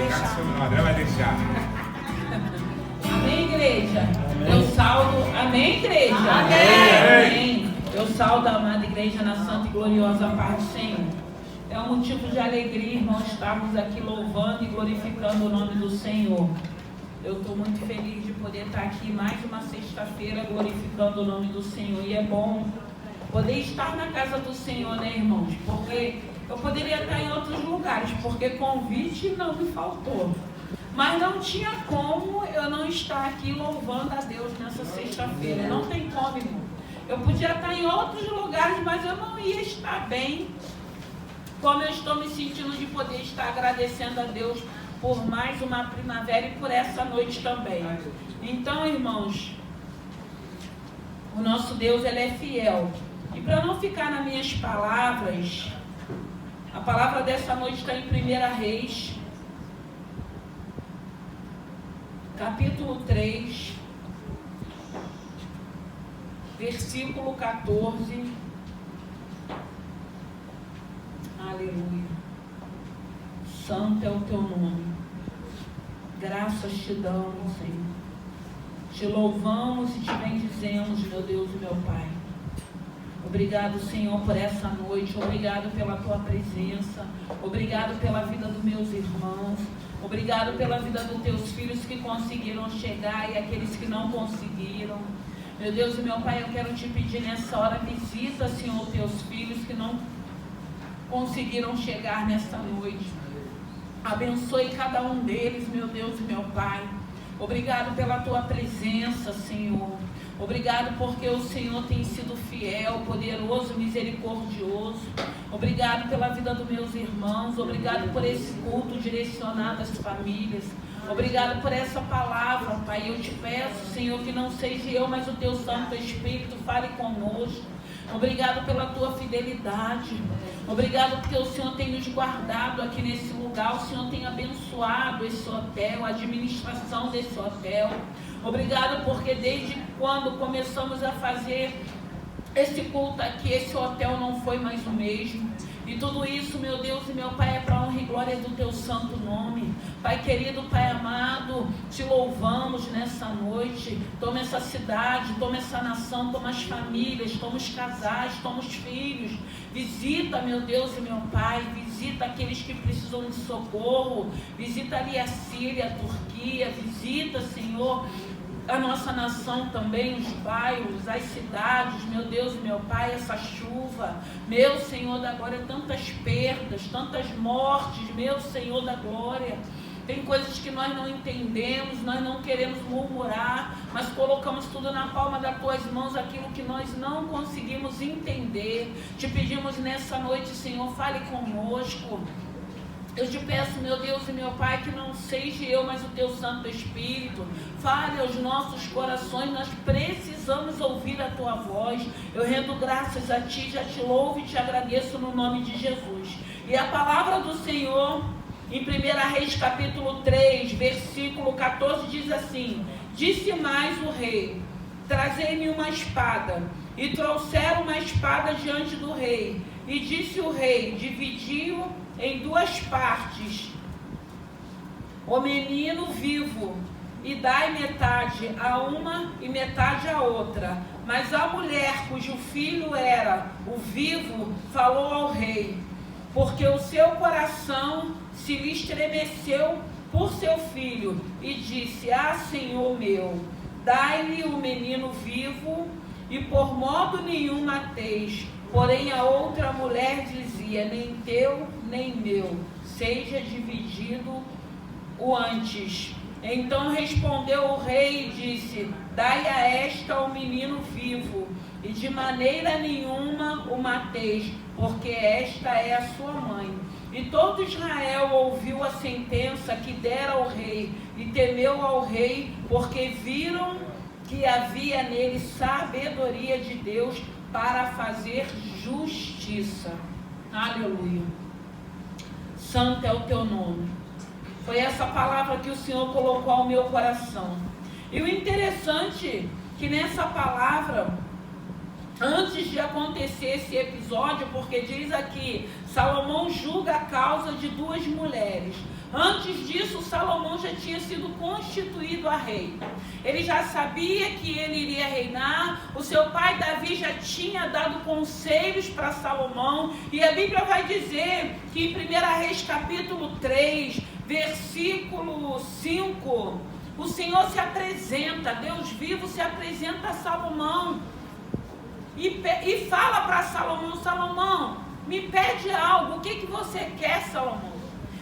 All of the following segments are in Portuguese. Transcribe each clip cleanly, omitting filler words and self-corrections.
deixar. André vai deixar. Amém, igreja? Amém. Eu saldo. Amém, igreja? Amém. Eu saldo a amada igreja na santa e gloriosa paz do Senhor. É um motivo de alegria, irmãos, estarmos aqui louvando e glorificando o nome do Senhor. Eu estou muito feliz de poder estar aqui mais uma sexta-feira glorificando o nome do Senhor. E é bom poder estar na casa do Senhor, né, irmãos? Porque eu poderia estar em outros lugares, porque convite não me faltou. Mas não tinha como eu não estar aqui louvando a Deus nessa sexta-feira. Não tem como, irmão. Eu podia estar em outros lugares, mas eu não ia estar bem como eu estou me sentindo de poder estar agradecendo a Deus por mais uma primavera e por essa noite também. Então, irmãos, o nosso Deus, ele é fiel. E para não ficar nas minhas palavras, a palavra dessa noite está em 1 Reis, capítulo 3, versículo 14. Aleluia. Santo é o teu nome. Graças te damos, Senhor. Te louvamos e te bendizemos, meu Deus e meu Pai. Obrigado, Senhor, por essa noite. Obrigado pela tua presença. Obrigado pela vida dos meus irmãos. Obrigado pela vida dos teus filhos que conseguiram chegar e aqueles que não conseguiram. Meu Deus e meu Pai, eu quero te pedir nessa hora, visita, Senhor, teus filhos que não conseguiram chegar nesta noite. Abençoe cada um deles, meu Deus e meu Pai. Obrigado pela tua presença, Senhor. Obrigado porque o Senhor tem sido fiel, poderoso, misericordioso. Obrigado pela vida dos meus irmãos. Obrigado por esse culto direcionado às famílias. Obrigado por essa palavra, Pai. Eu te peço, Senhor, que não seja eu, mas o teu Santo Espírito fale conosco. Obrigado pela tua fidelidade. Obrigado porque o Senhor tem nos guardado aqui nesse lugar. O Senhor tem abençoado esse hotel, a administração desse hotel. Obrigado porque desde quando começamos a fazer esse culto aqui, esse hotel não foi mais o mesmo. E tudo isso, meu Deus e meu Pai, é para a honra e glória do teu santo nome. Pai querido, Pai amado, te louvamos nessa noite. Toma essa cidade, toma essa nação, toma as famílias, toma os casais, toma os filhos. Visita, meu Deus e meu Pai, visita aqueles que precisam de socorro. Visita ali a Síria, a Turquia, visita, Senhor, a nossa nação também, os bairros, as cidades, meu Deus e meu Pai, essa chuva, meu Senhor da glória, tantas perdas, tantas mortes, meu Senhor da glória. Tem coisas que nós não entendemos, nós não queremos murmurar, mas colocamos tudo na palma das tuas mãos, aquilo que nós não conseguimos entender. Te pedimos nessa noite, Senhor, fale conosco. Eu te peço, meu Deus e meu Pai, que não seja eu, mas o teu Santo Espírito. Fale aos nossos corações, nós precisamos ouvir a tua voz. Eu rendo graças a ti, já te louvo e te agradeço no nome de Jesus. E a palavra do Senhor, em 1 Reis capítulo 3, versículo 14, diz assim: disse mais o rei: trazei-me uma espada. E trouxeram uma espada diante do rei. E disse o rei: dividiu em duas partes o menino vivo, e dai metade a uma e metade a outra. Mas a mulher cujo filho era o vivo falou ao rei, porque o seu coração se lhe estremeceu por seu filho, e disse: ah, Senhor meu, dai-me o menino vivo, e por modo nenhum mateis. Porém a outra mulher dizia: nem teu, nem meu, seja dividido o antes. Então respondeu o rei e disse: dai a esta o menino vivo, e de maneira nenhuma o mateis, porque esta é a sua mãe. E todo Israel ouviu a sentença que dera ao rei, e temeu ao rei, porque viram que havia nele sabedoria de Deus para fazer justiça. Aleluia. Santo é o teu nome. Foi essa palavra que o Senhor colocou ao meu coração. E o interessante é que nessa palavra, antes de acontecer esse episódio, porque diz aqui, Salomão julga a causa de 2 mulheres. Antes disso, Salomão já tinha sido constituído a rei. Ele já sabia que ele iria reinar. O seu pai Davi já tinha dado conselhos para Salomão. E a Bíblia vai dizer que em 1 Reis capítulo 3, versículo 5, o Senhor se apresenta, Deus vivo se apresenta a Salomão. E fala para Salomão: Salomão, me pede algo, o que você quer, Salomão?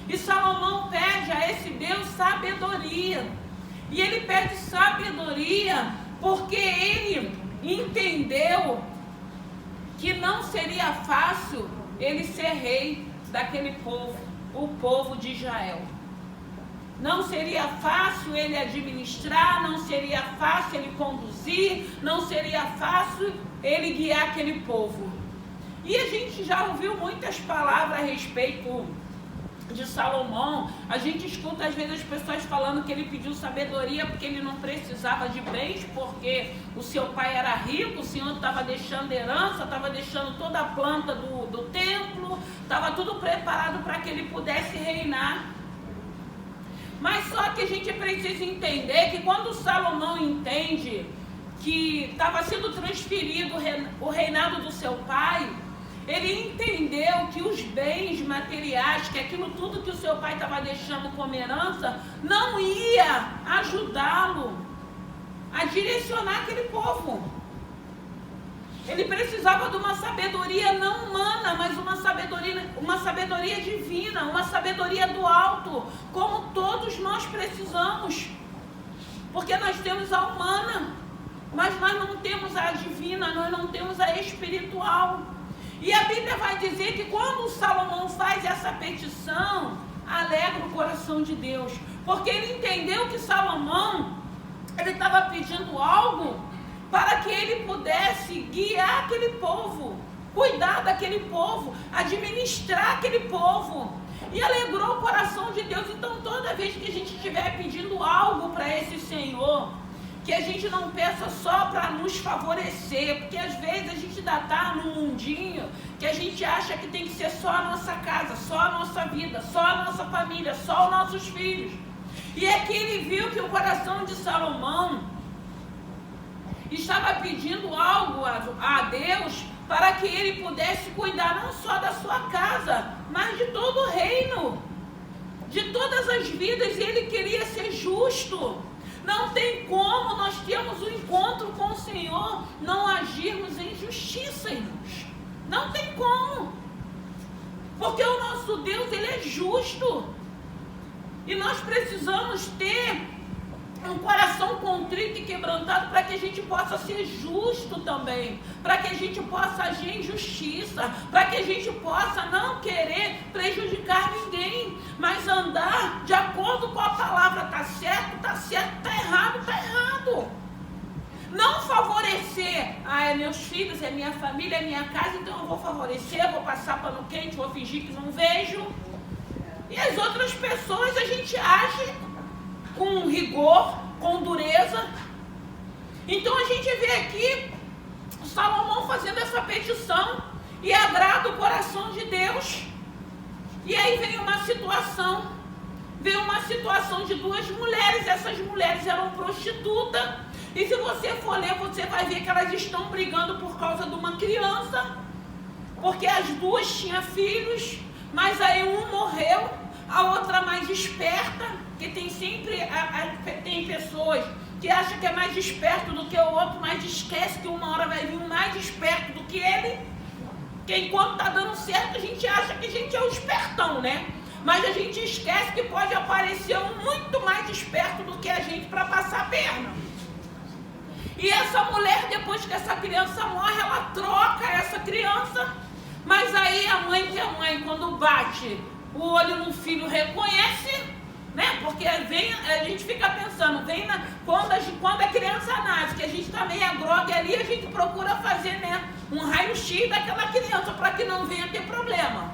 E Salomão pede a esse Deus sabedoria. E ele pede sabedoria porque ele entendeu que não seria fácil ele ser rei daquele povo, o povo de Israel. Não seria fácil ele administrar, não seria fácil ele conduzir, não seria fácil ele guiar aquele povo. E a gente já ouviu muitas palavras a respeito de Salomão. A gente escuta às vezes as pessoas falando que ele pediu sabedoria porque ele não precisava de bens, porque o seu pai era rico, o Senhor estava deixando herança, estava deixando toda a planta do templo, estava tudo preparado para que ele pudesse reinar. Mas só que a gente precisa entender que quando Salomão entende que estava sendo transferido o reinado do seu pai, ele entendeu que os bens materiais, que aquilo tudo que o seu pai estava deixando como herança, não ia ajudá-lo a direcionar aquele povo. Ele precisava de uma sabedoria não humana, mas uma sabedoria divina, uma sabedoria do alto, como todos nós precisamos. Porque nós temos a humana, mas nós não temos a divina, nós não temos a espiritual. E a Bíblia vai dizer que quando Salomão faz essa petição, alegra o coração de Deus. Porque ele entendeu que Salomão, ele estava pedindo algo para que ele pudesse guiar aquele povo, cuidar daquele povo, administrar aquele povo. E alegrou o coração de Deus. Então toda vez que a gente estiver pedindo algo para esse Senhor, que a gente não peça só para nos favorecer, porque às vezes a gente ainda está num mundinho que a gente acha que tem que ser só a nossa casa, só a nossa vida, só a nossa família, só os nossos filhos. E aqui ele viu que o coração de Salomão estava pedindo algo a Deus para que ele pudesse cuidar não só da sua casa, mas de todo o reino, de todas as vidas, e ele queria ser justo. Não tem como nós termos um encontro com o Senhor, não agirmos em justiça, irmãos. Não tem como. Porque o nosso Deus, ele é justo. E nós precisamos ter um coração contrito e quebrantado para que a gente possa ser justo também, para que a gente possa agir em justiça, para que a gente possa não querer prejudicar ninguém, mas andar de acordo com a palavra. Está certo, está errado, está errado. Não favorecer, é meus filhos, é minha família, é minha casa, então eu vou favorecer, vou passar pano quente, vou fingir que não vejo. E as outras pessoas a gente age com rigor, com dureza. Então a gente vê aqui Salomão fazendo essa petição e agrada o coração de Deus. E aí vem uma situação de 2 mulheres. Essas mulheres eram prostitutas, e se você for ler, você vai ver que elas estão brigando por causa de uma criança, porque as 2 tinham filhos, mas aí um morreu, a outra mais esperta, que tem sempre tem pessoas que acham que é mais esperto do que o outro, mas esquece que uma hora vai vir um mais esperto do que ele, que enquanto está dando certo a gente acha que a gente é o espertão, né? Mas a gente esquece que pode aparecer um muito mais esperto do que a gente para passar a perna. E essa mulher, depois que essa criança morre, ela troca essa criança, mas aí a mãe, que é a mãe, quando bate o olho no filho, reconhece, né? Porque a gente fica pensando, quando a criança nasce, que a gente está meio grogue ali, a gente procura fazer, né, um raio-x daquela criança para que não venha ter problema.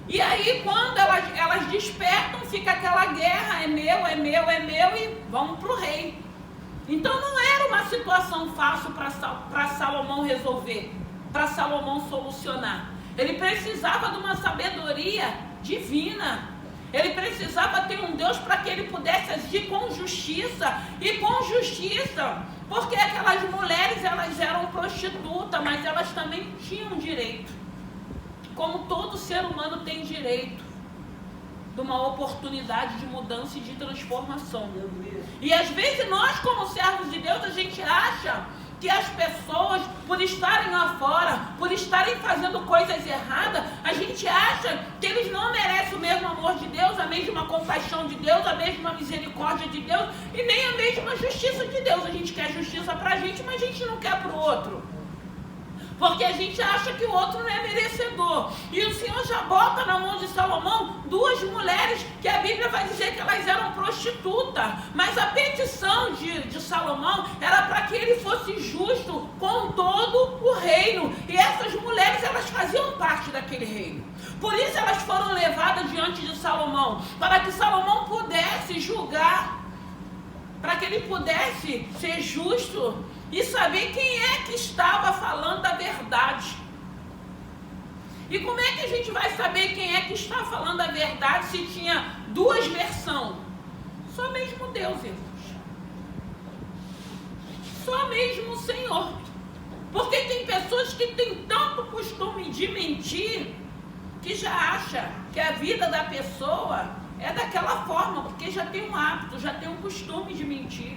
E aí quando elas despertam, fica aquela guerra, é meu, e vamos para o rei. Então não era uma situação fácil para Salomão resolver, para Salomão solucionar. Ele precisava de uma sabedoria divina. Ele precisava ter um Deus para que ele pudesse agir com justiça. E com justiça, porque aquelas mulheres, elas eram prostitutas, mas elas também tinham direito. Como todo ser humano tem direito de uma oportunidade de mudança e de transformação. E às vezes nós, como servos de Deus, a gente acha que as pessoas, por estarem lá fora, por estarem fazendo coisas erradas, a gente acha que eles não merecem o mesmo amor de Deus, a mesma compaixão de Deus, a mesma misericórdia de Deus e nem a mesma justiça de Deus. A gente quer justiça pra gente, mas a gente não quer pro outro. Porque a gente acha que o outro não é merecedor. E o Senhor já bota na mão de Salomão duas mulheres que a Bíblia vai dizer que elas eram prostitutas. Mas a petição de Salomão era para que ele fosse justo com todo o reino. E essas mulheres, elas faziam parte daquele reino. Por isso elas foram levadas diante de Salomão, para que Salomão pudesse julgar, para que ele pudesse ser justo e saber quem é que estava falando a verdade. E como é que a gente vai saber quem é que está falando a verdade se tinha duas versões? Só mesmo Deus, irmãos. Só mesmo o Senhor. Porque tem pessoas que têm tanto costume de mentir que já acha que a vida da pessoa é daquela forma, porque já tem um hábito, já tem um costume de mentir.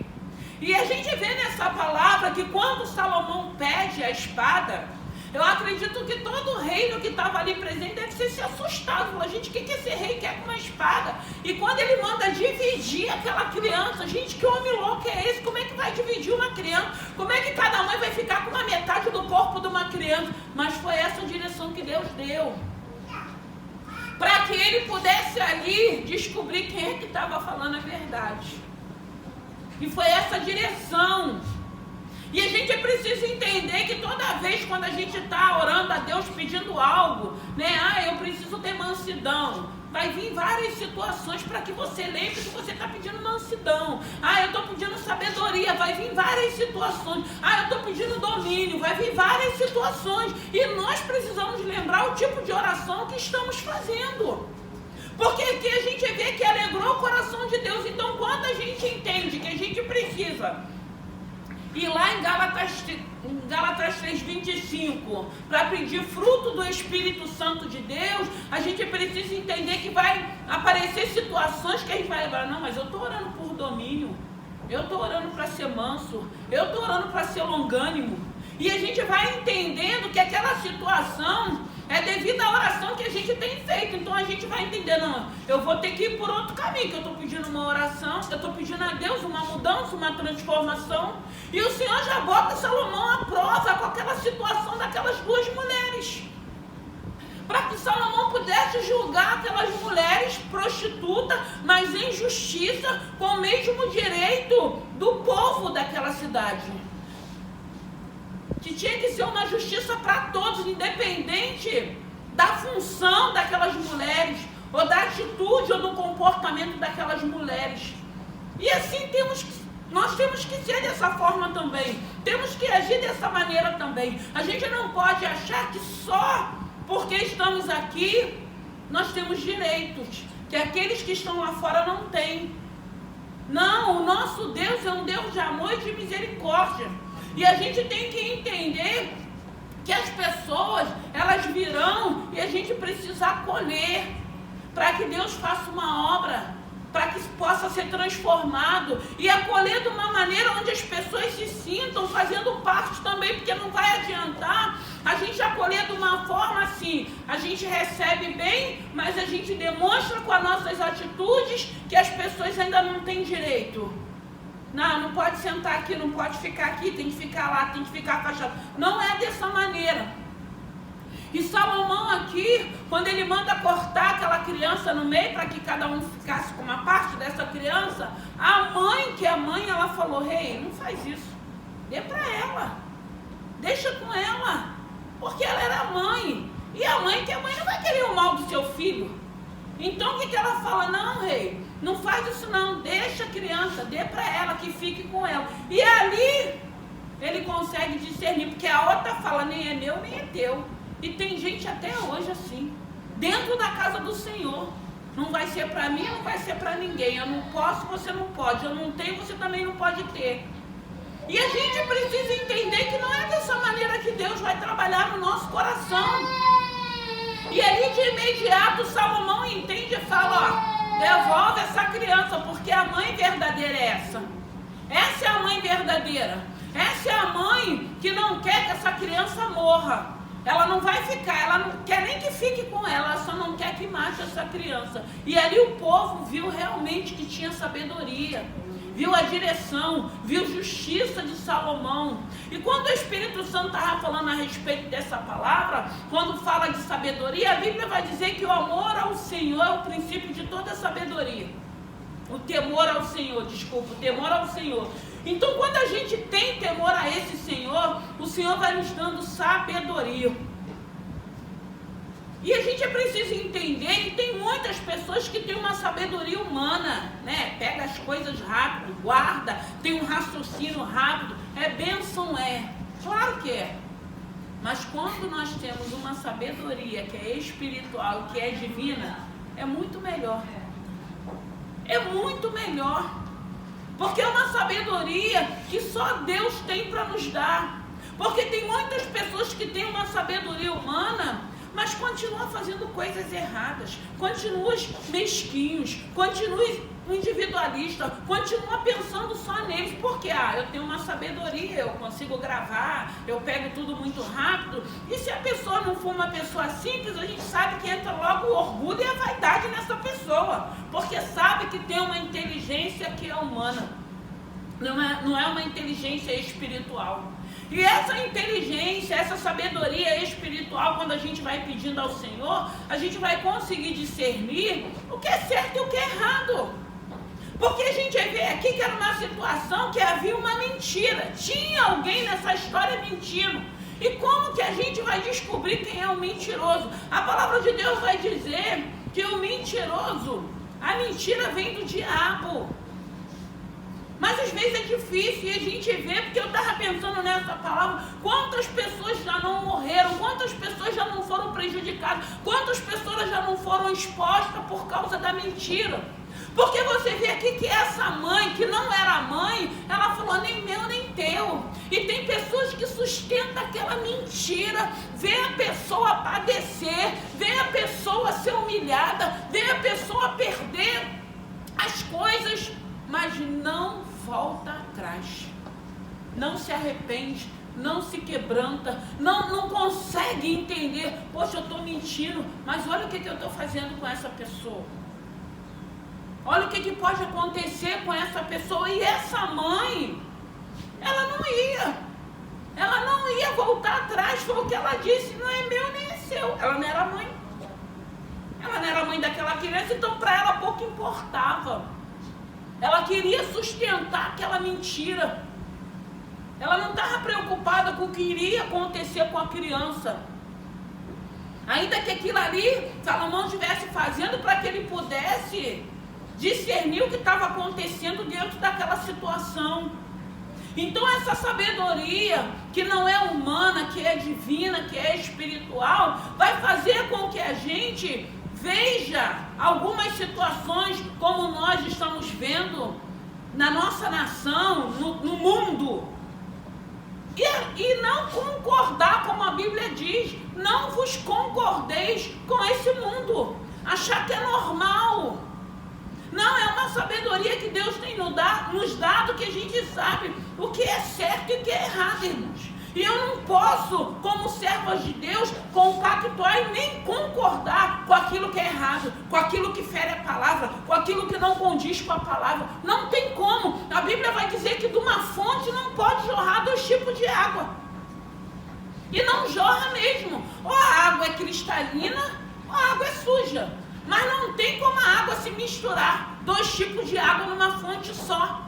E a gente vê nessa palavra que quando Salomão pede a espada, eu acredito que todo o reino que estava ali presente deve ter se assustado. Fala, gente, o que esse rei quer com uma espada? E quando ele manda dividir aquela criança, gente, que homem louco é esse? Como é que vai dividir uma criança? Como é que cada mãe vai ficar com uma metade do corpo de uma criança? Mas foi essa direção que Deus deu, para que ele pudesse ali descobrir quem é que estava falando a verdade. E foi essa direção. E a gente precisa entender que toda vez quando a gente está orando a Deus pedindo algo, né? Eu preciso ter mansidão. Vai vir várias situações para que você lembre que você está pedindo mansidão. Eu estou pedindo sabedoria. Vai vir várias situações. Eu estou pedindo domínio. Vai vir várias situações. E nós precisamos lembrar o tipo de oração que estamos fazendo. Porque aqui a gente vê que alegrou o coração de Deus. Então, quando a gente entende que a gente precisa ir lá em Gálatas 3:25 para pedir fruto do Espírito Santo de Deus, a gente precisa entender que vai aparecer situações que a gente vai lembrar, não, mas eu estou orando por domínio, eu estou orando para ser manso, eu estou orando para ser longânimo. E a gente vai entendendo que aquela situação é devido à oração que a gente tem feito. Então a gente vai entender, não, eu vou ter que ir por outro caminho, que eu estou pedindo uma oração, eu estou pedindo a Deus uma mudança, uma transformação. E o Senhor já bota Salomão à prova com aquela situação daquelas duas mulheres, para que Salomão pudesse julgar aquelas mulheres prostitutas, mas em justiça, com o mesmo direito do povo daquela cidade. Que tinha que ser uma justiça para todos, independente da função daquelas mulheres, ou da atitude ou do comportamento daquelas mulheres. E assim nós temos que ser dessa forma também, temos que agir dessa maneira também. A gente não pode achar que só porque estamos aqui nós temos direitos, que aqueles que estão lá fora não têm. Não, o nosso Deus é um Deus de amor e de misericórdia. E a gente tem que entender que as pessoas, elas virão e a gente precisa acolher para que Deus faça uma obra, para que possa ser transformado e acolher de uma maneira onde as pessoas se sintam fazendo parte também, porque não vai adiantar a gente acolher de uma forma assim, a gente recebe bem, mas a gente demonstra com as nossas atitudes que as pessoas ainda não têm direito. Não pode sentar aqui, não pode ficar aqui, tem que ficar lá, tem que ficar afastado. Não é dessa maneira. E Salomão aqui, quando ele manda cortar aquela criança no meio, para que cada um ficasse com uma parte dessa criança, a mãe, ela falou, rei, não faz isso, dê para ela, deixa com ela, porque ela era a mãe, e a mãe não vai querer o mal do seu filho. Então o que ela fala? Não, rei, não faz isso não, deixa a criança, dê para ela, que fique com ela. E ali ele consegue discernir, porque a outra fala, nem é meu, nem é teu. E tem gente até hoje assim, dentro da casa do Senhor. Não vai ser para mim, não vai ser para ninguém. Eu não posso, você não pode. Eu não tenho, você também não pode ter. E a gente precisa entender que não é dessa maneira que Deus vai trabalhar no nosso coração. E ali de imediato Salomão entende e fala, ó, devolve essa criança, porque a mãe verdadeira é essa. Essa é a mãe verdadeira. Essa é a mãe que não quer que essa criança morra. Ela não vai ficar, ela não quer nem que fique com ela só não quer que mate essa criança. E ali o povo viu realmente que tinha sabedoria, viu a direção, viu justiça de Salomão. E quando o Espírito Santo estava falando a respeito dessa palavra, quando fala de sabedoria, a Bíblia vai dizer que o amor ao Senhor é o princípio de toda sabedoria. O temor ao Senhor, o temor ao Senhor. Então, quando a gente tem temor a esse Senhor, o Senhor vai nos dando sabedoria. E a gente precisa entender que tem muitas pessoas que têm uma sabedoria humana, né? Pega as coisas rápido, guarda, tem um raciocínio rápido. É bênção, é. Claro que é. Mas quando nós temos uma sabedoria que é espiritual, que é divina, é muito melhor. É muito melhor. Porque é uma sabedoria que só Deus tem para nos dar. Porque tem muitas pessoas que têm uma sabedoria humana, mas continuam fazendo coisas erradas, continuam mesquinhos, continuam individualistas, continuam pensando só neles. Porque eu tenho uma sabedoria, eu consigo gravar, eu pego tudo muito rápido. E se a pessoa não for uma pessoa simples, a gente sabe que entra logo o orgulho e a vaidade nessa pessoa, porque sabe que tem uma inteligência que é humana, não é uma inteligência espiritual. E essa inteligência, essa sabedoria espiritual, quando a gente vai pedindo ao Senhor, a gente vai conseguir discernir o que é certo e o que é errado. Porque a gente vê aqui que era uma situação que havia uma mentira. Tinha alguém nessa história mentindo. E como que a gente vai descobrir quem é o mentiroso? A palavra de Deus vai dizer que o mentiroso, a mentira vem do diabo. Mas às vezes é difícil e a gente vê, porque eu estava pensando nessa palavra, quantas pessoas já não morreram, quantas pessoas já não foram prejudicadas, quantas pessoas já não foram expostas por causa da mentira. Porque você vê aqui que essa mãe, que não era mãe, ela falou nem meu nem teu. E tem pessoas que sustentam aquela mentira, vê a pessoa padecer, vê a pessoa ser humilhada, vê a pessoa perder as coisas, mas não volta atrás, não se arrepende, não se quebranta, não consegue entender. Poxa, eu estou mentindo, mas olha o que eu estou fazendo com essa pessoa. Olha o que pode acontecer com essa pessoa. E essa mãe, ela não ia voltar atrás. Foi o que ela disse, não é meu nem é seu. Ela não era mãe, ela não era mãe daquela criança, então para ela pouco importava. Ela queria sustentar aquela mentira. Ela não estava preocupada com o que iria acontecer com a criança. Ainda que aquilo ali Salomão estivesse fazendo para que ele pudesse discernir o que estava acontecendo dentro daquela situação. Então essa sabedoria, que não é humana, que é divina, que é espiritual, vai fazer com que a gente veja algumas situações como nós estamos vendo na nossa nação, no mundo, e não concordar, como a Bíblia diz, não vos concordeis com esse mundo, achar que é normal. Não, é uma sabedoria que Deus tem nos dado, que a gente sabe o que é certo e o que é errado, irmãos. E eu não posso, como servas de Deus, compactuar e nem concordar com aquilo que é errado, com aquilo que fere a palavra, com aquilo que não condiz com a palavra. Não tem como. A Bíblia vai dizer que de uma fonte não pode jorrar 2 tipos de água. E não jorra mesmo. Ou a água é cristalina, ou a água é suja. Mas não tem como a água se misturar, 2 tipos de água numa fonte só.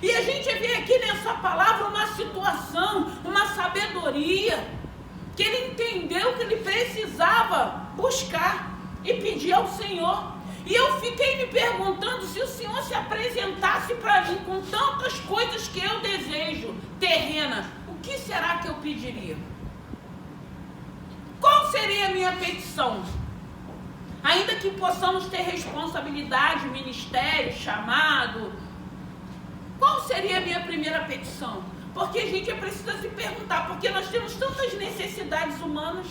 E a gente vê aqui nessa palavra uma situação, uma sabedoria, que ele entendeu que ele precisava buscar e pedir ao Senhor. E eu fiquei me perguntando, se o Senhor se apresentasse para mim com tantas coisas que eu desejo, terrena, o que será que eu pediria? Qual seria a minha petição? Ainda que possamos ter responsabilidade, ministério, chamado, qual seria a minha primeira petição? Porque a gente precisa se perguntar, porque nós temos tantas necessidades humanas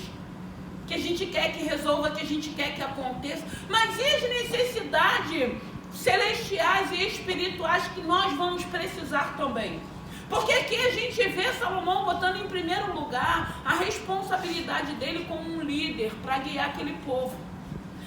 que a gente quer que resolva, que a gente quer que aconteça, mas e as necessidades celestiais e espirituais que nós vamos precisar também? Porque aqui a gente vê Salomão botando em primeiro lugar a responsabilidade dele como um líder para guiar aquele povo.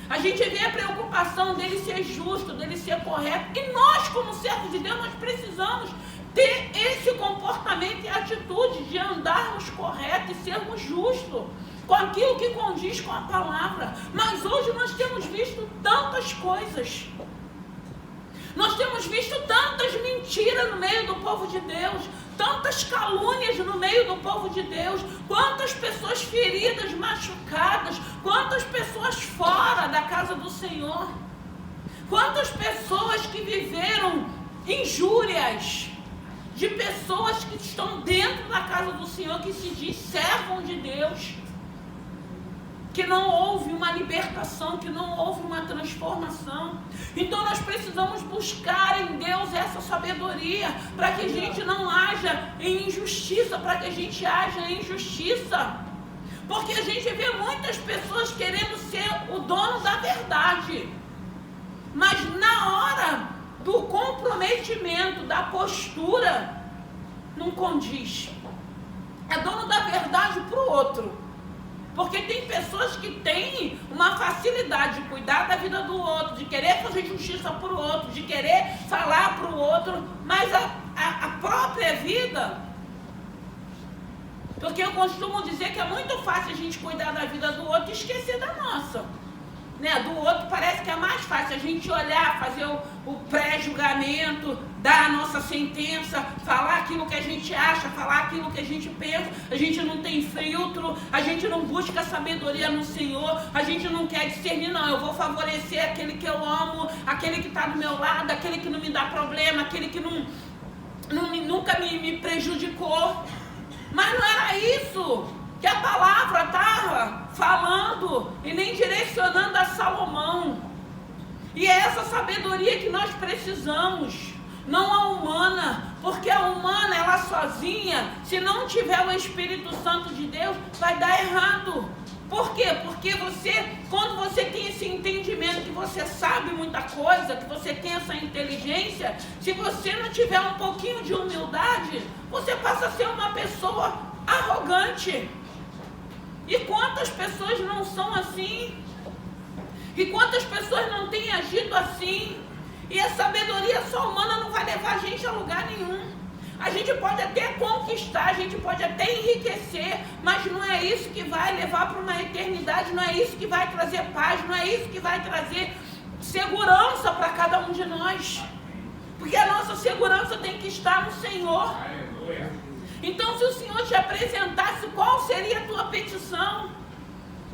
A gente vê a preocupação dele ser justo, dele ser correto. E nós, como servos de Deus, nós precisamos ter esse comportamento e atitude de andarmos correto e sermos justos com aquilo que condiz com a palavra. Mas hoje nós temos visto tantas coisas. Nós temos visto tantas mentiras no meio do povo de Deus, tantas calúnias no meio do povo de Deus, quantas pessoas feridas, machucadas, quantas pessoas fora da casa do Senhor, quantas pessoas que viveram injúrias de pessoas que estão dentro da casa do Senhor, que se diz servam de Deus, que não houve uma libertação, que não houve uma transformação. Então nós precisamos buscar em Deus essa sabedoria, para que a gente não haja em injustiça, para que a gente haja em justiça. Porque a gente vê muitas pessoas querendo ser o dono da verdade, mas na hora do comprometimento, da postura, não condiz. É dono da verdade para o outro. Porque tem pessoas que têm uma facilidade de cuidar da vida do outro, de querer fazer justiça para o outro, de querer falar para o outro, mas a própria vida... Porque eu costumo dizer que é muito fácil a gente cuidar da vida do outro e esquecer da nossa. Né? Do outro parece que é mais fácil a gente olhar, fazer o pré-julgamento, dar a nossa sentença, falar aquilo que a gente acha, falar aquilo que a gente pensa. A gente não tem filtro, a gente não busca sabedoria no Senhor, a gente não quer discernir, não, eu vou favorecer aquele que eu amo, aquele que está do meu lado, aquele que não me dá problema, aquele que nunca me prejudicou. Mas não era isso que a palavra estava falando e nem direcionando a Salomão. E é essa sabedoria que nós precisamos, não a humana, porque a humana, ela sozinha, se não tiver o Espírito Santo de Deus, vai dar errado. Por quê? Porque quando você tem esse entendimento que você sabe muita coisa, que você tem essa inteligência, se você não tiver um pouquinho de humildade, você passa a ser uma pessoa arrogante. E quantas pessoas não são assim? E quantas pessoas não têm agido assim? E a sabedoria só humana não vai levar a gente a lugar nenhum. A gente pode até conquistar, a gente pode até enriquecer, mas não é isso que vai levar para uma eternidade, não é isso que vai trazer paz, não é isso que vai trazer segurança para cada um de nós. Porque a nossa segurança tem que estar no Senhor. Então, se o Senhor te apresentasse, qual seria a tua petição?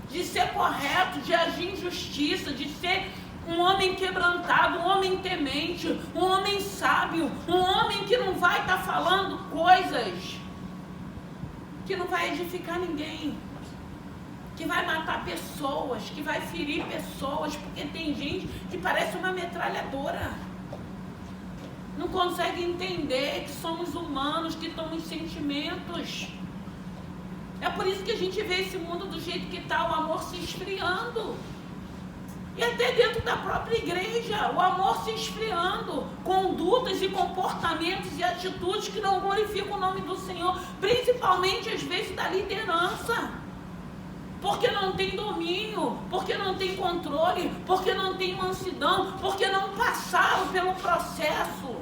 De ser correto, de agir em justiça, de ser um homem quebrantado, um homem temente, um homem sábio, um homem que não vai estar falando coisas que não vai edificar ninguém, que vai matar pessoas, que vai ferir pessoas, porque tem gente que parece uma metralhadora. Não consegue entender que somos humanos, que temos sentimentos. É por isso que a gente vê esse mundo do jeito que está, o amor se esfriando. E até dentro da própria igreja, o amor se esfriando. Condutas e comportamentos e atitudes que não glorificam o nome do Senhor. Principalmente, às vezes, da liderança. Porque não tem domínio, porque não tem controle, porque não tem mansidão, porque não passaram pelo processo.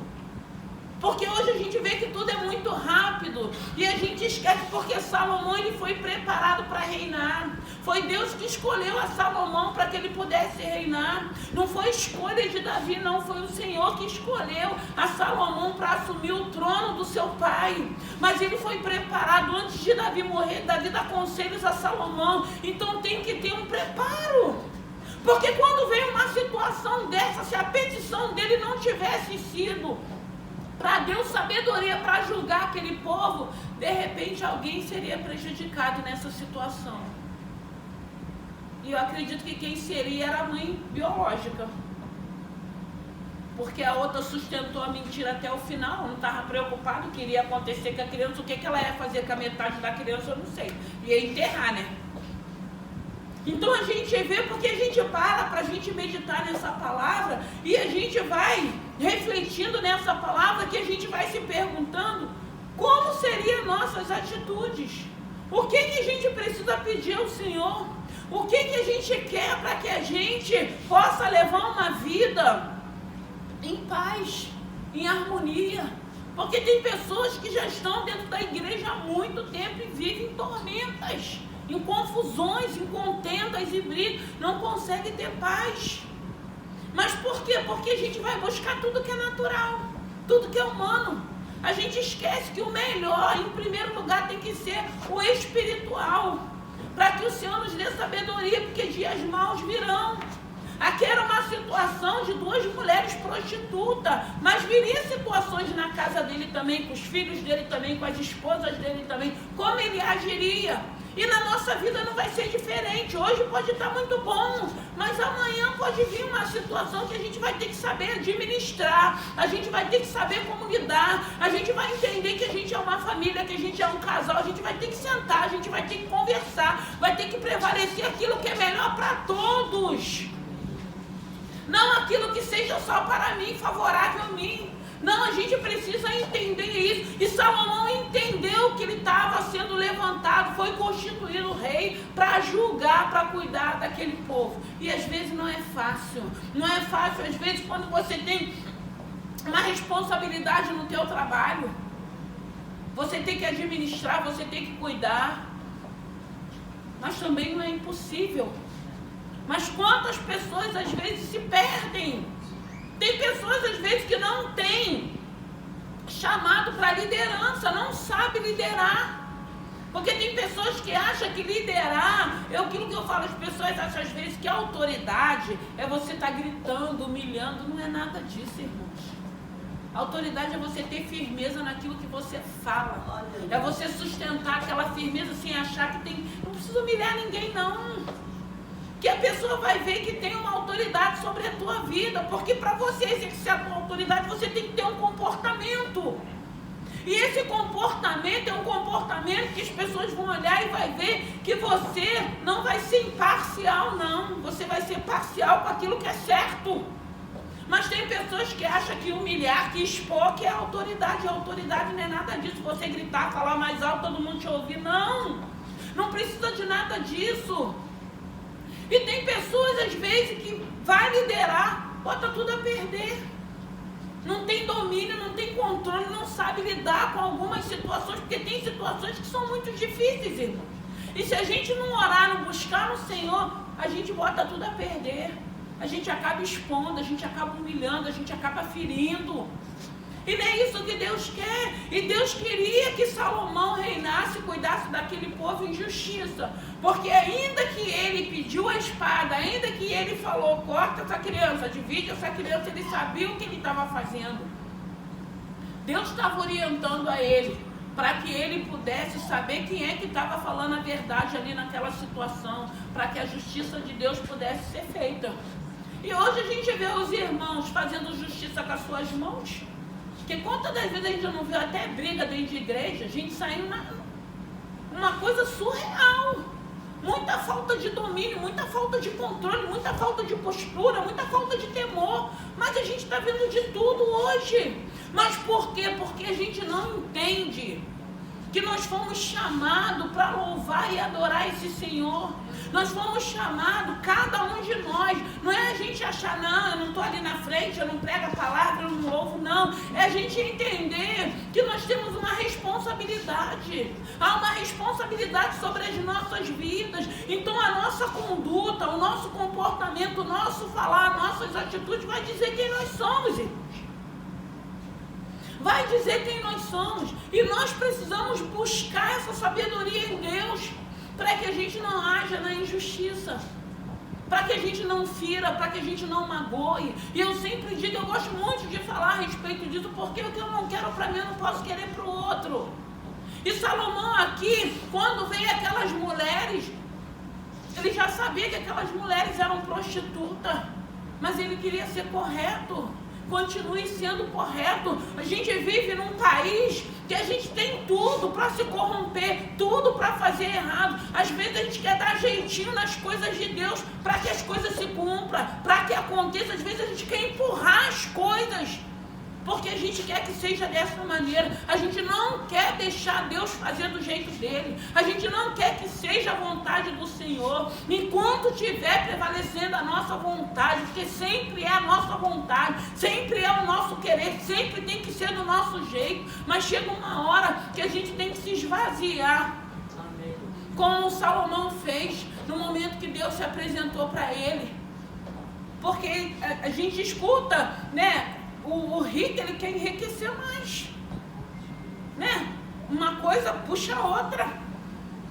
Porque hoje a gente vê que tudo é muito rápido e a gente esquece, porque Salomão ele foi preparado para reinar. Foi Deus que escolheu a Salomão para que ele pudesse reinar. Não foi escolha de Davi, não, foi o Senhor que escolheu a Salomão para assumir o trono do seu pai. Mas ele foi preparado antes de Davi morrer. Davi dá conselhos a Salomão, então tem que ter um preparo. Porque quando vem uma situação dessa, se a petição dele não tivesse sido para Deus sabedoria para julgar aquele povo, de repente alguém seria prejudicado nessa situação. E eu acredito que quem seria era a mãe biológica. Porque a outra sustentou a mentira até o final, não estava preocupada o que iria acontecer com a criança, o que ela ia fazer com a metade da criança, eu não sei. Ia enterrar, né? Então a gente vê, porque a gente para a gente meditar nessa palavra e a gente vai refletindo nessa palavra, que a gente vai se perguntando como seriam nossas atitudes. O que a gente precisa pedir ao Senhor? O que a gente quer para que a gente possa levar uma vida em paz, em harmonia? Porque tem pessoas que já estão dentro da igreja há muito tempo e vivem em tormentas, em confusões, em contendas e brigas, não consegue ter paz. Mas por quê? Porque a gente vai buscar tudo que é natural, tudo que é humano. A gente esquece que o melhor, em primeiro lugar, tem que ser o espiritual, para que o Senhor nos dê sabedoria, porque dias maus virão. Aqui era uma situação de 2 mulheres prostitutas, mas viria situações na casa dele também, com os filhos dele também, com as esposas dele também, como ele agiria. E na nossa vida não vai ser diferente. Hoje pode estar muito bom, mas amanhã pode vir uma situação que a gente vai ter que saber administrar, a gente vai ter que saber como lidar, a gente vai entender que a gente é uma família, que a gente é um casal, a gente vai ter que sentar, a gente vai ter que conversar, vai ter que prevalecer aquilo que é melhor para todos. Não aquilo que seja só para mim, favorável a mim. Não, a gente precisa entender isso. E Salomão entendeu que ele estava sendo levantado, foi constituído rei para julgar, para cuidar daquele povo. E às vezes não é fácil. Não é fácil, às vezes, quando você tem uma responsabilidade no teu trabalho. Você tem que administrar, você tem que cuidar. Mas também não é impossível. Mas quantas pessoas às vezes se perdem? Tem pessoas às vezes que não têm chamado para liderança, não sabe liderar. Porque tem pessoas que acham que liderar, é aquilo que eu falo, as pessoas acham às vezes que a autoridade é você estar gritando, humilhando, não é nada disso, irmãos. A autoridade é você ter firmeza naquilo que você fala. É você sustentar aquela firmeza sem achar que tem, não precisa humilhar ninguém não. Que a pessoa vai ver que tem uma autoridade sobre a tua vida, porque para você exercer a tua autoridade, você tem que ter um comportamento. E esse comportamento é um comportamento que as pessoas vão olhar e vai ver que você não vai ser imparcial, não. Você vai ser parcial com aquilo que é certo. Mas tem pessoas que acham que humilhar, que expor, que é autoridade. A autoridade não é nada disso. Você gritar, falar mais alto, todo mundo te ouvir. Não. Não precisa de nada disso. E tem pessoas, às vezes, que vai liderar, bota tudo a perder. Não tem domínio, não tem controle, não sabe lidar com algumas situações, porque tem situações que são muito difíceis, irmãos. E se a gente não orar, não buscar no Senhor, a gente bota tudo a perder. A gente acaba expondo, a gente acaba humilhando, a gente acaba ferindo. E não é isso que Deus quer. E Deus queria que Salomão reinasse e cuidasse daquele povo em justiça. Porque ainda que ele pediu a espada, ainda que ele falou, corta essa criança, divide essa criança, ele sabia o que ele estava fazendo. Deus estava orientando a ele, para que ele pudesse saber quem é que estava falando a verdade ali naquela situação, para que a justiça de Deus pudesse ser feita. E hoje a gente vê os irmãos fazendo justiça com as suas mãos. Porque quantas das vezes a gente não viu até briga dentro de igreja, a gente saindo uma coisa surreal. Muita falta de domínio, muita falta de controle, muita falta de postura, muita falta de temor. Mas a gente está vendo de tudo hoje. Mas por quê? Porque a gente não entende que nós fomos chamados para louvar e adorar esse Senhor. Nós fomos chamados, cada um de nós. Não é a gente achar, não, eu não estou ali na frente, eu não prego a palavra, eu não louvo, não. É a gente entender que nós temos uma responsabilidade. Há uma responsabilidade sobre as nossas vidas. Então a nossa conduta, o nosso comportamento, o nosso falar, nossas atitudes vai dizer quem nós somos, irmãos. Vai dizer quem nós somos. E nós precisamos buscar essa sabedoria em Deus, para que a gente não haja na injustiça, para que a gente não fira, para que a gente não magoe. E eu sempre digo, eu gosto muito de falar a respeito disso, porque o que eu não quero para mim, eu não posso querer para o outro. E Salomão aqui, quando veio aquelas mulheres, Ele já sabia que aquelas mulheres eram prostitutas, mas ele queria ser correto. Continue sendo correto. A gente vive num país que a gente tem tudo para se corromper, tudo para fazer errado. Às vezes a gente quer dar jeitinho nas coisas de Deus para que as coisas se cumpram, para que aconteça. Às vezes a gente quer empurrar as coisas, porque a gente quer que seja dessa maneira. A gente não quer deixar Deus fazer do jeito dele. A gente não quer que seja a vontade do Senhor. Enquanto estiver prevalecendo a nossa vontade, porque sempre é a nossa vontade, sempre é o nosso querer, sempre tem que ser do nosso jeito. Mas chega uma hora que a gente tem que se esvaziar. Como o Salomão fez no momento que Deus se apresentou para ele. Porque a gente escuta, né? O rico, ele quer enriquecer mais, né? Uma coisa puxa a outra,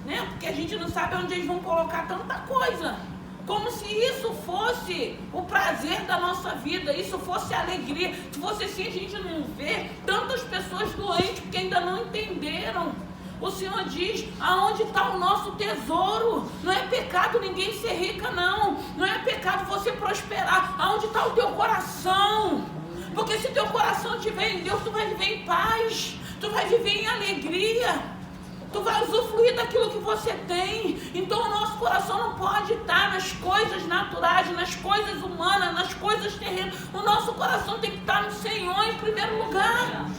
né? Porque a gente não sabe onde eles vão colocar tanta coisa. Como se isso fosse o prazer da nossa vida, isso fosse a alegria. Se fosse assim, a gente não vê tantas pessoas doentes porque ainda não entenderam. O Senhor diz, aonde está o nosso tesouro? Não é pecado ninguém ser rica, não. Não é pecado você prosperar. Aonde está o teu coração? Porque se teu coração estiver em Deus, tu vai viver em paz, tu vai viver em alegria, tu vai usufruir daquilo que você tem. Então o nosso coração não pode estar nas coisas naturais, nas coisas humanas, nas coisas terrenas. O nosso coração tem que estar no Senhor em primeiro lugar.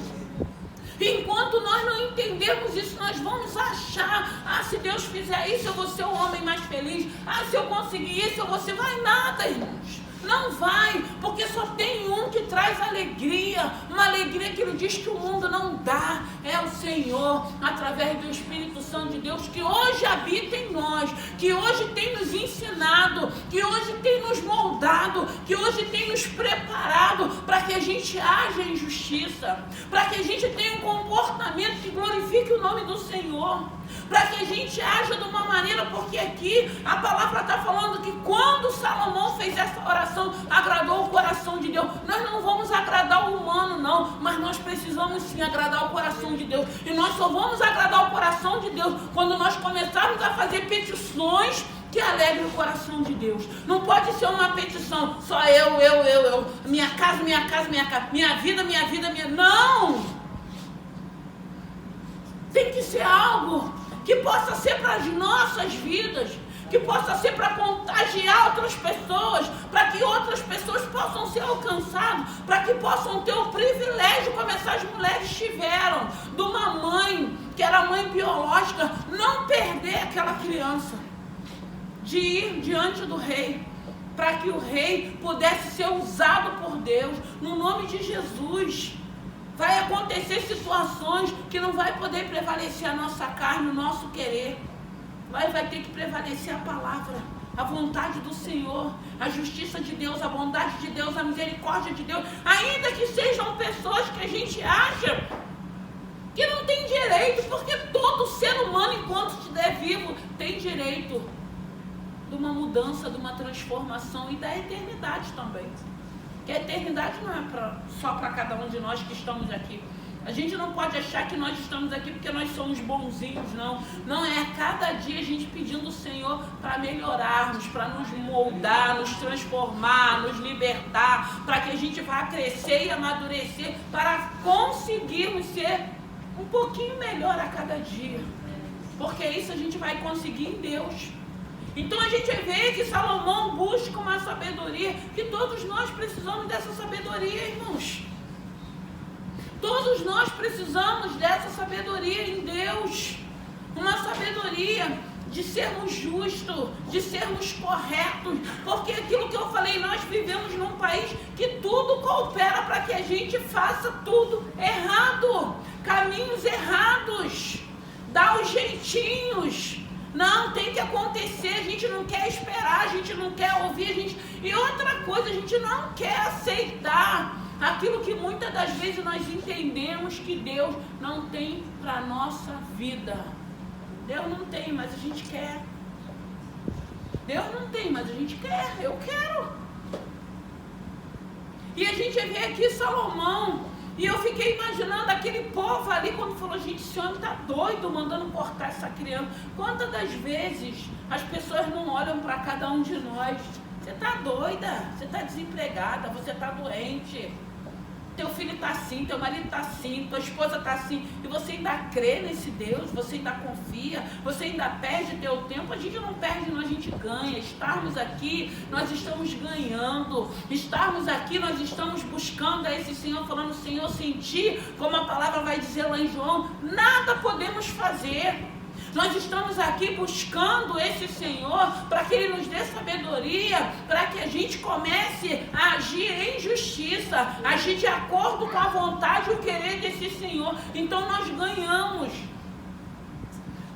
Enquanto nós não entendermos isso, nós vamos achar, se Deus fizer isso, eu vou ser o homem mais feliz. Se eu conseguir isso, eu vou ser... Vai nada, irmãos. Não vai, porque só tem um que traz alegria, uma alegria que ele diz que o mundo não dá, é o Senhor, através do Espírito Santo de Deus, que hoje habita em nós, que hoje tem nos ensinado, que hoje tem nos moldado, que hoje tem nos preparado para que a gente haja em justiça, para que a gente tenha um comportamento que glorifique o nome do Senhor, para que a gente haja de uma maneira, porque aqui a palavra está falando que quando Salomão fez essa oração, agradou o coração de Deus. Nós não vamos agradar o humano, não, mas nós precisamos sim agradar o coração de Deus. E nós só vamos agradar o coração de Deus quando nós começarmos a fazer petições que alegrem o coração de Deus. Não pode ser uma petição, só eu, minha casa, minha vida, minha... Não! Tem que ser algo que possa ser para as nossas vidas, que possa ser para contagiar outras pessoas, para que outras pessoas possam ser alcançadas, para que possam ter o privilégio, como essas mulheres tiveram, de uma mãe, que era mãe biológica, não perder aquela criança, de ir diante do rei, para que o rei pudesse ser usado por Deus, no nome de Jesus. Vai acontecer situações que não vai poder prevalecer a nossa carne, o nosso querer. Vai ter que prevalecer a palavra, a vontade do Senhor, a justiça de Deus, a bondade de Deus, a misericórdia de Deus. Ainda que sejam pessoas que a gente acha que não tem direito, porque todo ser humano, enquanto estiver vivo, tem direito de uma mudança, de uma transformação e da eternidade também. Que a eternidade não é só para cada um de nós que estamos aqui. A gente não pode achar que nós estamos aqui porque nós somos bonzinhos, não. Não é a cada dia a gente pedindo ao Senhor para melhorarmos, para nos moldar, nos transformar, nos libertar, para que a gente vá crescer e amadurecer, para conseguirmos ser um pouquinho melhor a cada dia. Porque isso a gente vai conseguir em Deus. Então a gente vê que Salomão busca uma sabedoria, que todos nós precisamos dessa sabedoria, irmãos. Todos nós precisamos dessa sabedoria em Deus. Uma sabedoria de sermos justos, de sermos corretos. Porque aquilo que eu falei, nós vivemos num país que tudo coopera para que a gente faça tudo errado. Caminhos errados. Dá os jeitinhos. Não, tem que acontecer, a gente não quer esperar, a gente não quer ouvir, E outra coisa, a gente não quer aceitar aquilo que muitas das vezes nós entendemos que Deus não tem para a nossa vida. Deus não tem, mas a gente quer. Deus não tem, mas a gente quer, eu quero. E a gente vê aqui Salomão, E eu fiquei imaginando aquele povo ali, quando falou, gente, esse homem está doido, mandando cortar essa criança. Quantas das vezes as pessoas não olham para cada um de nós? Você está doida, você está desempregada, você está doente. Teu filho está assim, teu marido está assim, tua esposa está assim, e você ainda crê nesse Deus, você ainda confia, você ainda perde teu tempo. A gente não perde, não, a gente ganha. Estarmos aqui, nós estamos ganhando. Estarmos aqui, nós estamos buscando a esse Senhor, falando, Senhor, sem ti, como a palavra vai dizer lá em João, nada podemos fazer. Nós estamos aqui buscando esse Senhor para que Ele nos dê sabedoria, para que a gente comece a agir em justiça, agir de acordo com a vontade e o querer desse Senhor. Então nós ganhamos.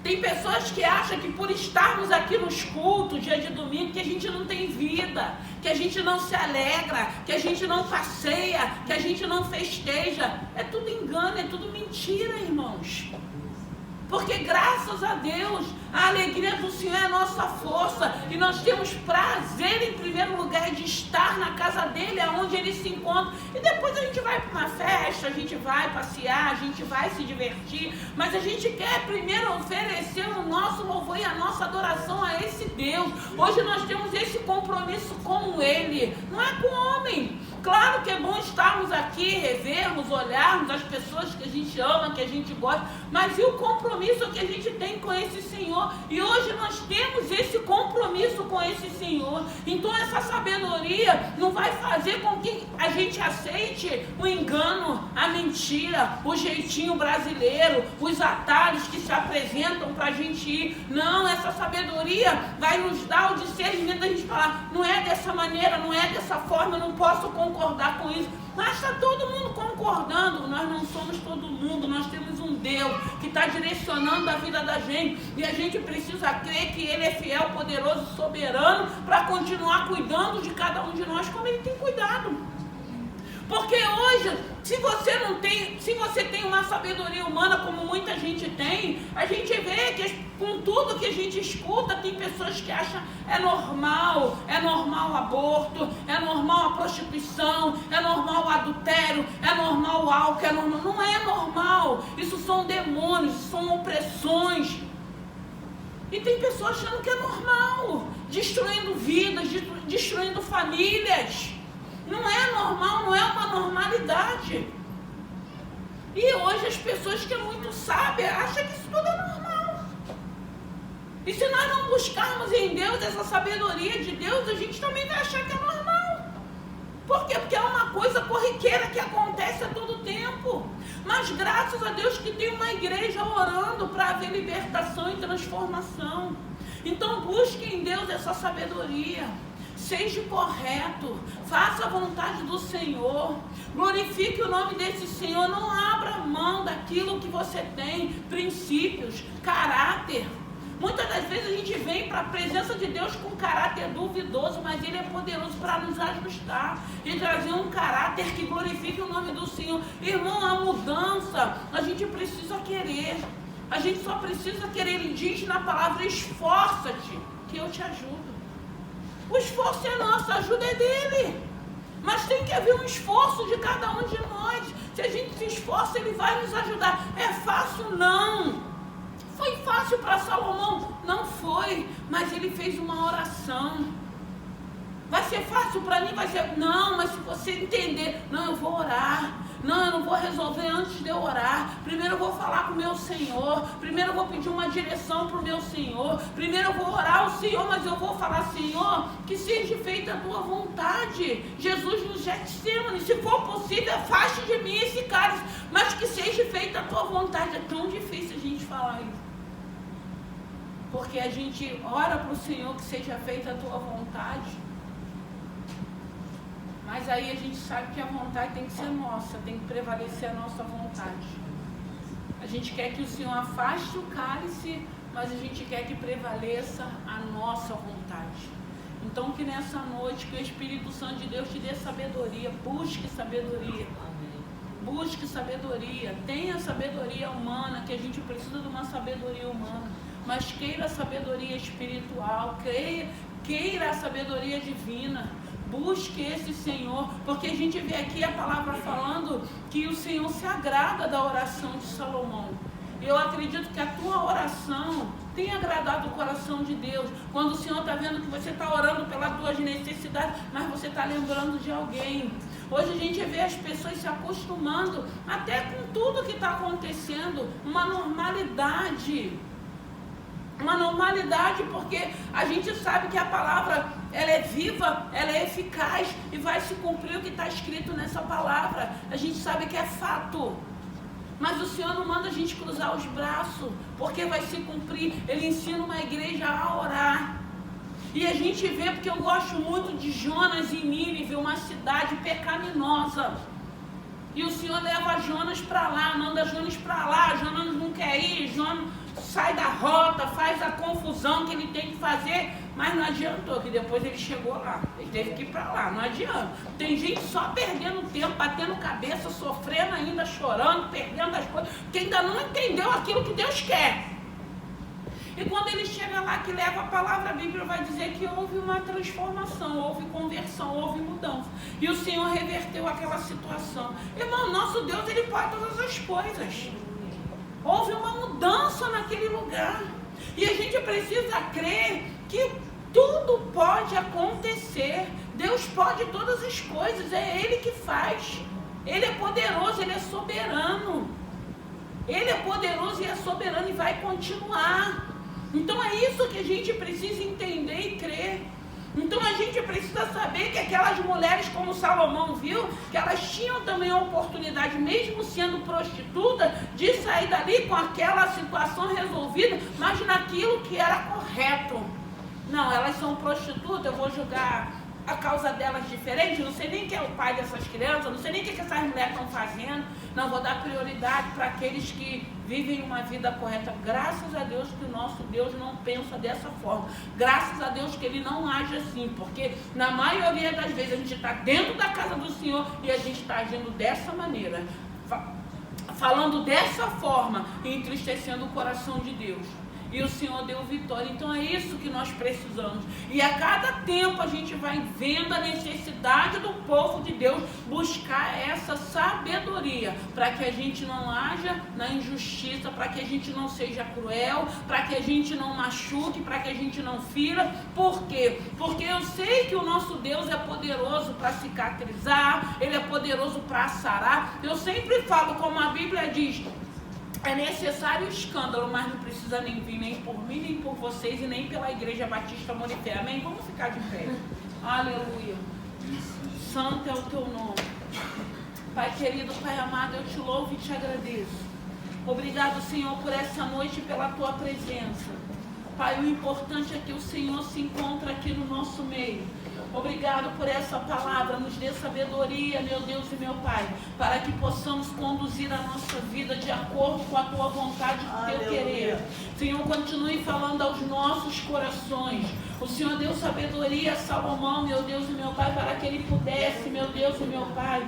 Tem pessoas que acham que por estarmos aqui nos cultos, dia de domingo, que a gente não tem vida, que a gente não se alegra, que a gente não passeia, que a gente não festeja. É tudo engano, é tudo mentira, irmãos. Porque graças a Deus, a alegria do Senhor é a nossa força. E nós temos prazer em primeiro lugar de estar na casa dele, aonde ele se encontra. E depois a gente vai para uma festa, a gente vai passear, a gente vai se divertir. Mas a gente quer primeiro oferecer o nosso louvor e a nossa adoração a esse Deus. Hoje nós temos esse compromisso com ele, não é com o homem. Claro que é bom estarmos aqui, revermos, olharmos as pessoas que a gente ama, que a gente gosta, mas e o compromisso que a gente tem com esse Senhor? E hoje nós temos esse compromisso com esse Senhor. Então essa sabedoria não vai fazer com que a gente aceite o engano, a mentira, o jeitinho brasileiro, os atalhos que se apresentam para a gente ir. Não, essa sabedoria vai nos dar o discernimento da gente falar, não é dessa maneira, não é dessa forma, eu não posso concordar com isso. Mas está todo mundo concordando. Nós não somos todo mundo, nós temos um Deus que está direcionando a vida da gente, e a gente precisa crer que Ele é fiel, poderoso, soberano, para continuar cuidando de cada um de nós como Ele tem cuidado. Porque hoje, se você tem uma sabedoria humana como muita gente tem, a gente vê que com tudo que a gente escuta, tem pessoas que acham é normal o aborto, é normal a prostituição, é normal o adultério, é normal o álcool, é normal. Não é normal, isso são demônios, isso são opressões. E tem pessoas achando que é normal, destruindo vidas, destruindo famílias. Não é normal, não é uma normalidade. E hoje as pessoas que é muito sábias acham que isso tudo é normal. E se nós não buscarmos em Deus essa sabedoria de Deus, a gente também vai achar que é normal. Por quê? Porque é uma coisa corriqueira que acontece a todo tempo. Mas graças a Deus que tem uma igreja orando para haver libertação e transformação. Então busque em Deus essa sabedoria. Seja correto, faça a vontade do Senhor, glorifique o nome desse Senhor, não abra mão daquilo que você tem, princípios, caráter. Muitas das vezes a gente vem para a presença de Deus com caráter duvidoso, mas Ele é poderoso para nos ajustar e trazer um caráter que glorifique o nome do Senhor. Irmão, a mudança, a gente precisa querer, a gente só precisa querer. Ele diz na palavra, esforça-te, que eu te ajudo. O esforço é nosso, a ajuda é dele. Mas tem que haver um esforço de cada um de nós. Se a gente se esforça, ele vai nos ajudar. É fácil? Não. Foi fácil para Salomão? Não foi. Mas ele fez uma oração. Vai ser fácil para mim? Vai ser... Não, mas se você entender, não, eu vou orar. Não, eu não vou resolver antes de eu orar. Primeiro eu vou falar com o meu Senhor. Primeiro eu vou pedir uma direção para o meu Senhor. Primeiro eu vou orar ao Senhor, mas eu vou falar, Senhor, que seja feita a tua vontade. Jesus no Getsemane, se for possível, afaste de mim esse cálice, mas que seja feita a tua vontade. É tão difícil a gente falar isso. Porque a gente ora para o Senhor que seja feita a tua vontade. Mas aí a gente sabe que a vontade tem que ser nossa, tem que prevalecer a nossa vontade. A gente quer que o Senhor afaste o cálice, mas a gente quer que prevaleça a nossa vontade. Então que nessa noite, que o Espírito Santo de Deus te dê sabedoria, busque sabedoria. Busque sabedoria, tenha sabedoria humana, que a gente precisa de uma sabedoria humana, mas queira a sabedoria espiritual, queira a sabedoria divina. Busque esse Senhor, porque a gente vê aqui a palavra falando que o Senhor se agrada da oração de Salomão. Eu acredito que a tua oração tem agradado o coração de Deus. Quando o Senhor está vendo que você está orando pelas tuas necessidades, mas você está lembrando de alguém. Hoje a gente vê as pessoas se acostumando até com tudo que está acontecendo, uma normalidade. Uma normalidade, porque a gente sabe que a palavra ela é viva, ela é eficaz e vai se cumprir o que está escrito nessa palavra. A gente sabe que é fato. Mas o Senhor não manda a gente cruzar os braços, porque vai se cumprir. Ele ensina uma igreja a orar. E a gente vê, porque eu gosto muito de Jonas e Nínive, uma cidade pecaminosa. E o Senhor leva Jonas para lá, manda Jonas para lá. Jonas não quer ir, Jonas sai da rota, faz a confusão que ele tem que fazer, mas não adiantou, que depois ele chegou lá, ele teve que ir para lá, não adianta. Tem gente só perdendo tempo, batendo cabeça, sofrendo ainda, chorando, perdendo as coisas, que ainda não entendeu aquilo que Deus quer. E quando ele chega lá, que leva a palavra, a Bíblia vai dizer que houve uma transformação, houve conversão, houve mudança. E o Senhor reverteu aquela situação. Irmão, nosso Deus, Ele pode todas as coisas. Houve uma mudança naquele lugar. E a gente precisa crer que tudo pode acontecer. Deus pode todas as coisas, é Ele que faz. Ele é poderoso, Ele é soberano. Ele é poderoso e é soberano e vai continuar. Então é isso que a gente precisa entender e crer. Então a gente precisa saber que aquelas mulheres, como Salomão viu, que elas tinham também a oportunidade, mesmo sendo prostituta, de sair dali com aquela situação resolvida, mas naquilo que era correto. Não, elas são prostitutas, eu vou julgar a causa delas diferente, não sei nem quem é o pai dessas crianças, não sei nem o que essas mulheres estão fazendo, não, vou dar prioridade para aqueles que vivem uma vida correta. Graças a Deus que o nosso Deus não pensa dessa forma, graças a Deus que Ele não age assim, porque na maioria das vezes a gente está dentro da casa do Senhor e a gente está agindo dessa maneira, falando dessa forma e entristecendo o coração de Deus. E o Senhor deu vitória. Então é isso que nós precisamos. E a cada tempo a gente vai vendo a necessidade do povo de Deus buscar essa sabedoria, para que a gente não haja na injustiça, para que a gente não seja cruel, para que a gente não machuque, para que a gente não fira. Por quê? Porque eu sei que o nosso Deus é poderoso para cicatrizar, Ele é poderoso para sarar. Eu sempre falo, como a Bíblia diz, é necessário escândalo, mas não precisa nem vir nem por mim, nem por vocês e nem pela Igreja Batista Morifé. Amém? Vamos ficar de pé. Aleluia. Santo é o teu nome. Pai querido, Pai amado, eu te louvo e te agradeço. Obrigado, Senhor, por essa noite e pela tua presença. Pai, o importante é que o Senhor se encontra aqui no nosso meio. Obrigado por essa palavra, nos dê sabedoria, meu Deus e meu Pai, para que possamos conduzir a nossa vida de acordo com a Tua vontade e com o Teu querer. Senhor, continue falando aos nossos corações. O Senhor deu sabedoria a Salomão, meu Deus e meu Pai, para que ele pudesse, meu Deus e meu Pai.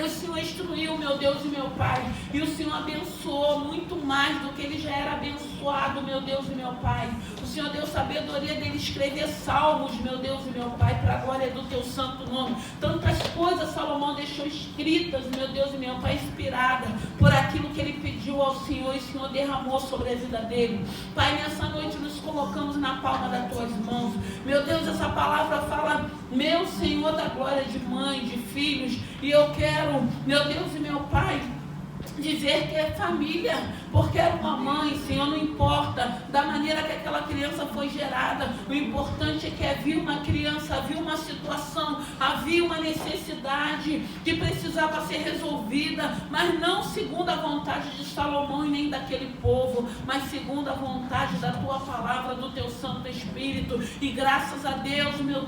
O Senhor instruiu, meu Deus e meu Pai, e o Senhor abençoou muito mais do que ele já era abençoado, meu Deus e meu Pai. O Senhor deu sabedoria dele escrever salmos, meu Deus e meu Pai, para a glória do teu santo nome. Tantas coisas Salomão deixou escritas, meu Deus e meu Pai, inspirada por aquilo que ele pediu ao Senhor, e o Senhor derramou sobre a vida dele. Pai, nessa noite nos colocamos na palma das tuas mãos. Meu Deus, essa palavra fala, meu Senhor da glória, de mãe, de filhos, e eu quero, meu Deus e meu Pai, dizer que é família, porque era uma mãe, Senhor, não importa da maneira que aquela criança foi gerada, o importante é que havia uma criança, havia uma situação, havia uma necessidade que precisava ser resolvida, mas não segundo a vontade de Salomão e nem daquele povo, mas segundo a vontade da tua palavra, do teu Santo Espírito. E graças a Deus, meu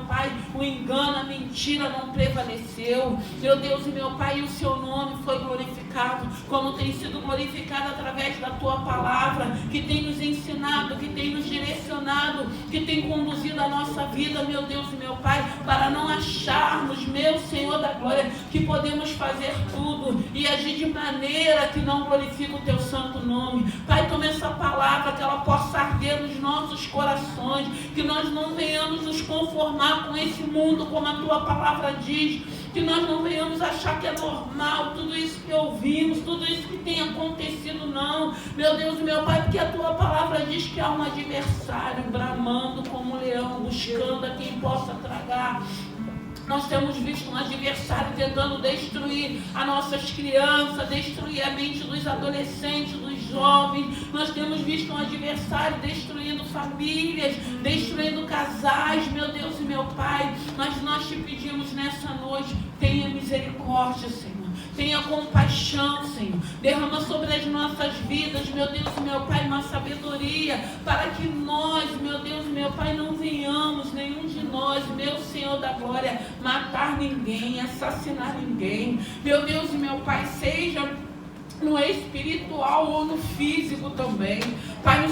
Pai, o engano, a mentira não prevaleceu, meu Deus e meu Pai, e o seu nome foi glorificado, como tem sido glorificado através da tua palavra, que tem nos ensinado, que tem nos direcionado, que tem conduzido a nossa vida, meu Deus e meu Pai, para não acharmos, meu Senhor da glória, que podemos fazer tudo e agir de maneira que não glorifica o teu santo nome. Pai, toma essa palavra, que ela possa arder nos nossos corações, que nós não venhamos nos conformar com esse mundo, como a tua palavra diz, Que nós não venhamos achar que é normal tudo isso que ouvimos, tudo isso que tem acontecido, não. Meu Deus e meu Pai, porque a tua palavra diz que há um adversário bramando como um leão, buscando a quem possa tragar. Nós temos visto um adversário tentando destruir as nossas crianças, destruir a mente dos adolescentes, dos jovens. Nós temos visto um adversário destruindo famílias, destruindo casais, meu Deus e meu Pai. Mas nós te pedimos nessa noite, tenha misericórdia, Senhor. Tenha compaixão, Senhor. Derrama sobre as nossas vidas, meu Deus e meu Pai, uma sabedoria, para que nós, meu Deus e meu Pai, não venhamos, nenhum de nós, meu Senhor da glória, matar ninguém, assassinar ninguém. Meu Deus e meu Pai, seja no espiritual ou no físico também. Pai,